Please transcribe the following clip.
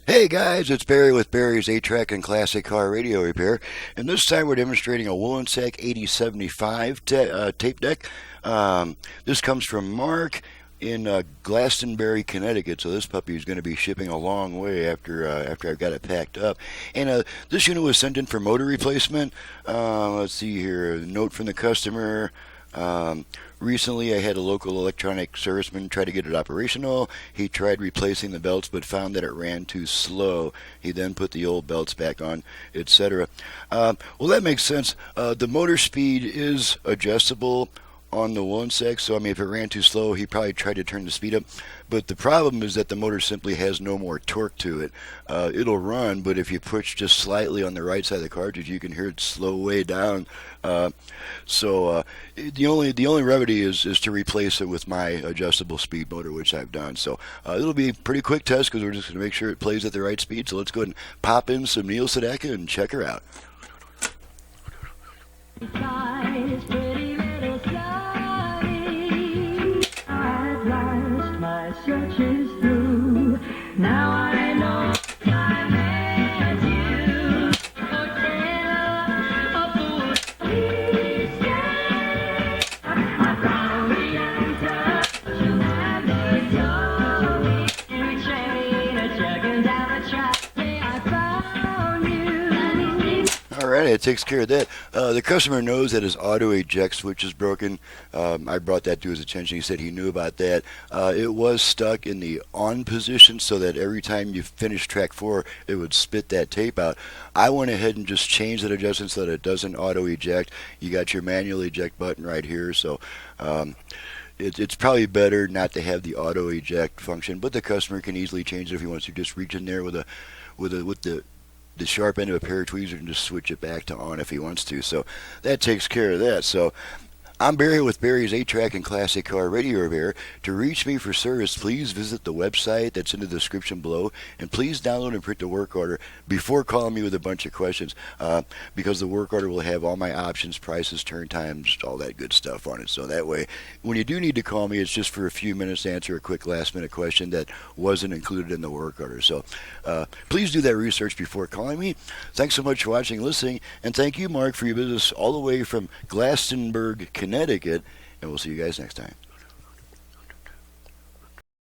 Hey guys, it's Barry with Barry's 8-Track and Classic Car Radio Repair, and this time we're demonstrating a Wollensak 8075 tape deck. This comes from Mark in Glastonbury, Connecticut, so this puppy is going to be shipping a long way after I've got it packed up. And this unit was sent in for motor replacement. Let's see here, a note from the customer. Recently, I had a local electronic serviceman try to get it operational. He tried replacing the belts but found that it ran too slow. He then put the old belts back on, etc. Well, that makes sense. The motor speed is adjustable on the Wollensak, so I mean, if it ran too slow, he probably tried to turn the speed up. But the problem is that the motor simply has no more torque to it. It'll run, but if you push just slightly on the right side of the cartridge, you can hear it slow way down. So the only remedy is to replace it with my adjustable speed motor, which I've done. So it'll be a pretty quick test because we're just going to make sure it plays at the right speed. So let's go ahead and pop in some Neil Sedaka and check her out. Search is through. Now I know I met you. A tale of fool. I found the answer. And they told me to train a checking down the track. I found you. Alright, it takes care of that. The customer knows that his auto eject switch is broken. I brought that to his attention. He said he knew about that. It was stuck in the on position so that every time you finish track 4, it would spit that tape out. I went ahead and just changed that adjustment so that it doesn't auto eject. You got your manual eject button right here, so it's probably better not to have the auto eject function, but the customer can easily change it if he wants to. Just reach in there with the sharp end of a pair of tweezers and just switch it back to on if he wants to. So that takes care of that. So I'm Barry with Barry's 8-Track and Classic Car Radio Repair. To reach me for service, please visit the website that's in the description below, and please download and print the work order before calling me with a bunch of questions, because the work order will have all my options, prices, turn times, all that good stuff on it. So that way, when you do need to call me, it's just for a few minutes to answer a quick last-minute question that wasn't included in the work order. So please do that research before calling me. Thanks so much for watching and listening, and thank you, Mark, for your business all the way from Glastonbury, Connecticut, and we'll see you guys next time.